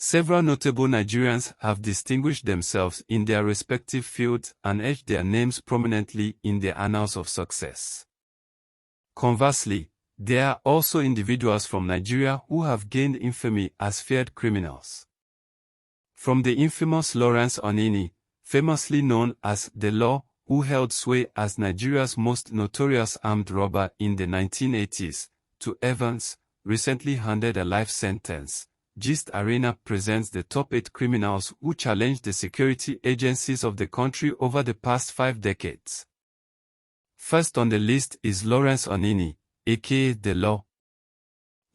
Several notable Nigerians have distinguished themselves in their respective fields and etched their names prominently in the annals of success. Conversely, there are also individuals from Nigeria who have gained infamy as feared criminals. From the infamous Lawrence Anini, famously known as the Law, who held sway as Nigeria's most notorious armed robber in the 1980s, to Evans, recently handed a life sentence, Gist Arena presents the top 8 criminals who challenged the security agencies of the country over the past 5 decades. First on the list is Lawrence Anini, aka The Law.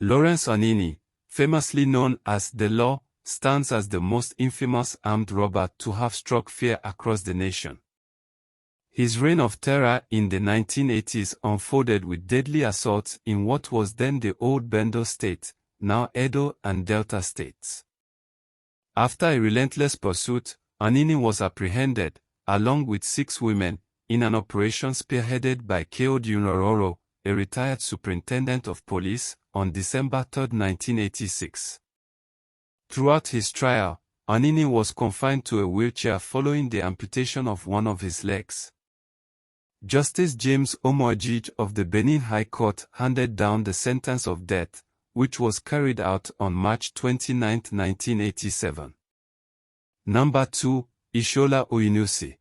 Lawrence Anini, famously known as The Law, stands as the most infamous armed robber to have struck fear across the nation. His reign of terror in the 1980s unfolded with deadly assaults in what was then the old Bendel State, now Edo and Delta states. After a relentless pursuit, Anini was apprehended, along with 6 women, in an operation spearheaded by Doro, a retired superintendent of police, on December 3, 1986. Throughout his trial, Anini was confined to a wheelchair following the amputation of one of his legs. Justice James Omoajij of the Benin High Court handed down the sentence of death, which was carried out on March 29, 1987. Number 2, Isola Uusi.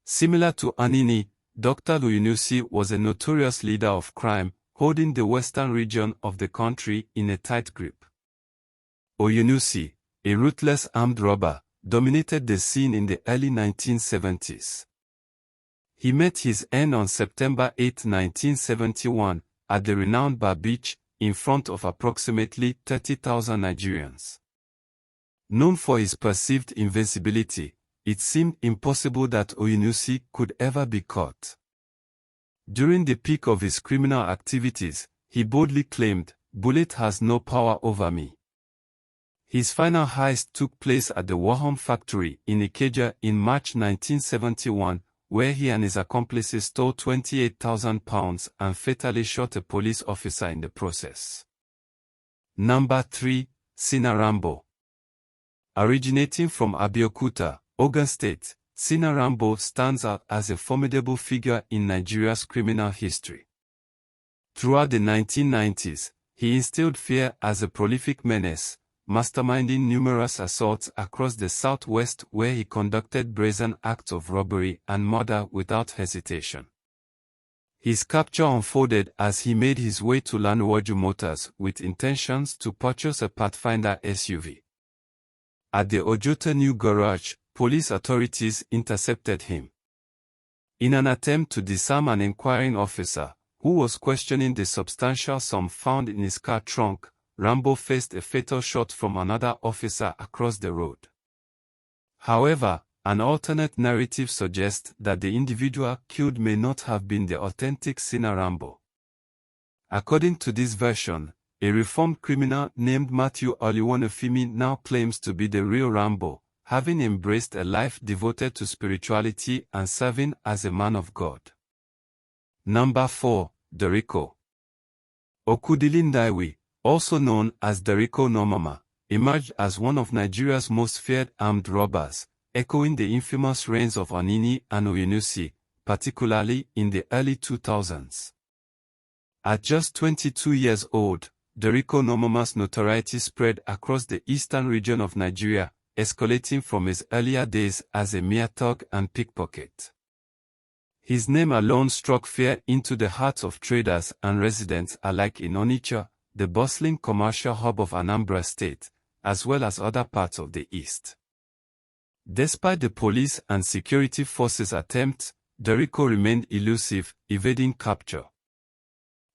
Similar to Anini, Dr. Uusi was a notorious leader of crime, holding the western region of the country in a tight grip. Uusi, a ruthless armed robber, dominated the scene in the early 1970s. He met his end on September 8, 1971, at the renowned Bar Beach, in front of approximately 30,000 Nigerians. Known for his perceived invincibility, it seemed impossible that Uusi could ever be caught. During the peak of his criminal activities, he boldly claimed, "Bullet has no power over me." His final heist took place at the Warham factory in Ikeja in March 1971, where he and his accomplices stole £28,000 and fatally shot a police officer in the process. Number 3, Rambo. Originating from Abeokuta, Ogun State, Rambo stands out as a formidable figure in Nigeria's criminal history. Throughout the 1990s, he instilled fear as a prolific menace, masterminding numerous assaults across the southwest where he conducted brazen acts of robbery and murder without hesitation. His capture unfolded as he made his way to Lanuwaju Motors with intentions to purchase a Pathfinder SUV. At the Ojota New Garage, police authorities intercepted him. In an attempt to disarm an inquiring officer, who was questioning the substantial sum found in his car trunk, Rambo faced a fatal shot from another officer across the road. However, an alternate narrative suggests that the individual killed may not have been the authentic Rambo. According to this version, a reformed criminal named Matthew Oluwanifemi now claims to be the real Rambo, having embraced a life devoted to spirituality and serving as a man of God. Number 4, Doro. Okudili, also known as Doro Nomama, emerged as one of Nigeria's most feared armed robbers, echoing the infamous reigns of Anini and Uusi, particularly in the early 2000s. At just 22 years old, Doro Nomama's notoriety spread across the eastern region of Nigeria, escalating from his earlier days as a mere thug and pickpocket. His name alone struck fear into the hearts of traders and residents alike in Onitsha, the bustling commercial hub of Anambra State, as well as other parts of the East. Despite the police and security forces' attempts, Doro remained elusive, evading capture.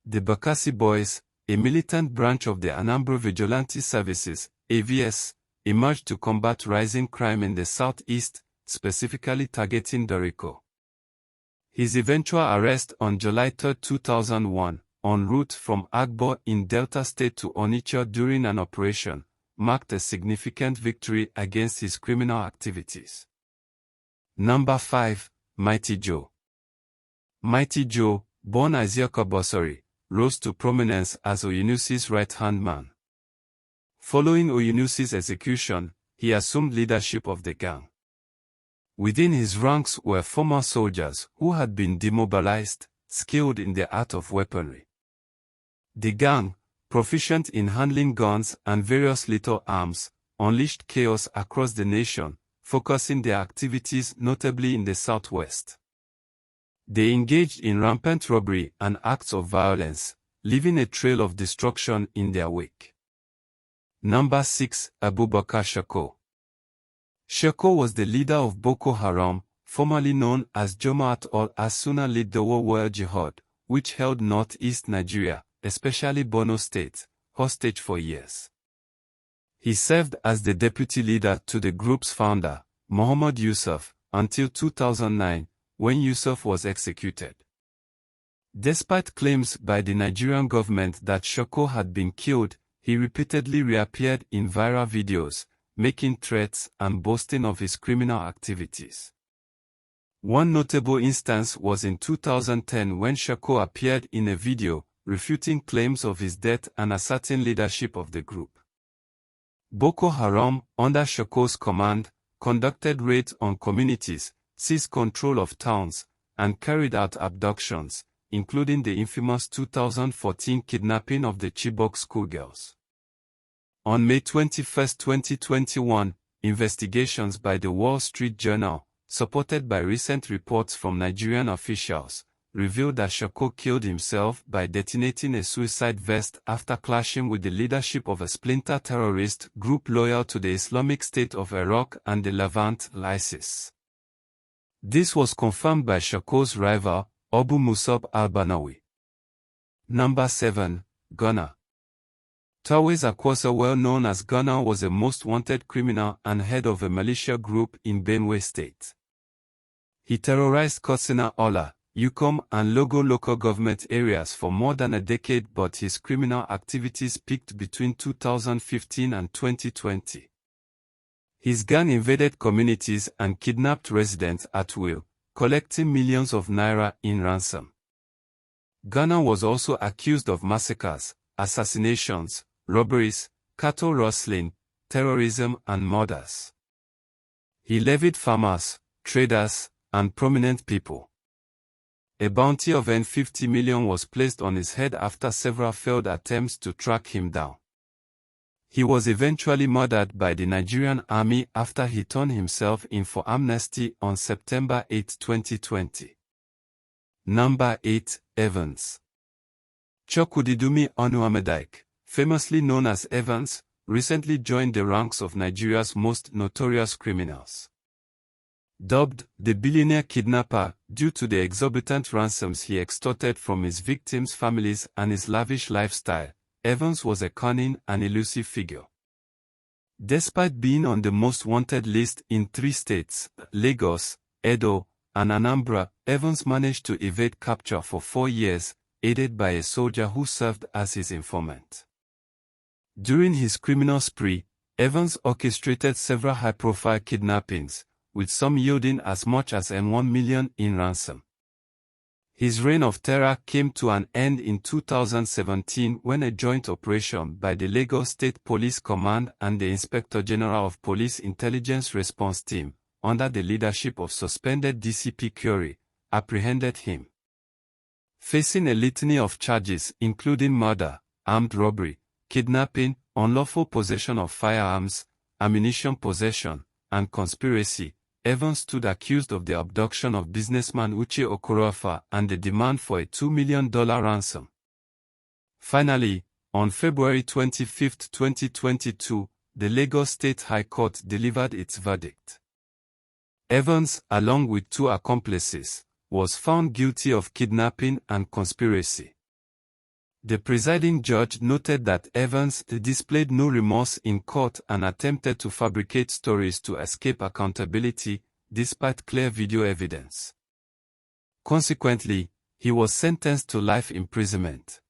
The Bakassi Boys, a militant branch of the Anambra Vigilante Services, AVS, emerged to combat rising crime in the southeast, specifically targeting Doro. His eventual arrest on July 3, 2001, en route from Agbo in Delta State to Onitsha during an operation, marked a significant victory against his criminal activities. Number 5, Mighty Joe. Mighty Joe, born Isiaka Bosori, rose to prominence as Oyunusi's right-hand man. Following Uusi's execution, he assumed leadership of the gang. Within his ranks were former soldiers who had been demobilized, skilled in the art of weaponry. The gang, proficient in handling guns and various lethal arms, unleashed chaos across the nation, focusing their activities notably in the southwest. They engaged in rampant robbery and acts of violence, leaving a trail of destruction in their wake. Number 6. Abubakar Shako. Shako was the leader of Boko Haram, formerly known as Jamaat al-Sunnah led the World Jihad, which held northeast Nigeria, especially Borno State, hostage for years. He served as the deputy leader to the group's founder, Muhammad Yusuf, until 2009, when Yusuf was executed. Despite claims by the Nigerian government that Shako had been killed, he repeatedly reappeared in viral videos, making threats and boasting of his criminal activities. One notable instance was in 2010 when Shako appeared in a video, refuting claims of his death and asserting leadership of the group. Boko Haram, under Shako's command, conducted raids on communities, seized control of towns, and carried out abductions, including the infamous 2014 kidnapping of the Chibok schoolgirls. On May 21, 2021, investigations by the Wall Street Journal, supported by recent reports from Nigerian officials, revealed that Shako killed himself by detonating a suicide vest after clashing with the leadership of a splinter terrorist group loyal to the Islamic State of Iraq and the Levant, ISIS. This was confirmed by Shako's rival, Abu Musab al-Banawi. Number 7. Gunar. Terrorized, well known as Gunar, was a most wanted criminal and head of a militia group in Benue State. He terrorized Katsina, Ola, Ukom and Logo local government areas for more than a decade, but his criminal activities peaked between 2015 and 2020. His gang invaded communities and kidnapped residents at will, collecting millions of naira in ransom. Gunar was also accused of massacres, assassinations, robberies, cattle rustling, terrorism and murders. He levied farmers, traders, and prominent people. A bounty of N50 million was placed on his head after several failed attempts to track him down. He was eventually murdered by the Nigerian army after he turned himself in for amnesty on September 8, 2020. Number 8. Evans. Chukwudidumi Onuamedike, famously known as Evans, recently joined the ranks of Nigeria's most notorious criminals. Dubbed the billionaire kidnapper due to the exorbitant ransoms he extorted from his victims' families and his lavish lifestyle, Evans was a cunning and elusive figure. Despite being on the most wanted list in 3 states, Lagos, Edo, and Anambra, Evans managed to evade capture for 4 years, aided by a soldier who served as his informant. During his criminal spree, Evans orchestrated several high-profile kidnappings, with some yielding as much as N1 million in ransom. His reign of terror came to an end in 2017 when a joint operation by the Lagos State Police Command and the Inspector General of Police Intelligence Response Team, under the leadership of suspended DCP Curie, apprehended him. Facing a litany of charges including murder, armed robbery, kidnapping, unlawful possession of firearms, ammunition possession, and conspiracy, Evans stood accused of the abduction of businessman Uche Okoroafa and the demand for a $2 million ransom. Finally, on February 25, 2022, the Lagos State High Court delivered its verdict. Evans, along with 2 accomplices, was found guilty of kidnapping and conspiracy. The presiding judge noted that Evans displayed no remorse in court and attempted to fabricate stories to escape accountability, despite clear video evidence. Consequently, he was sentenced to life imprisonment.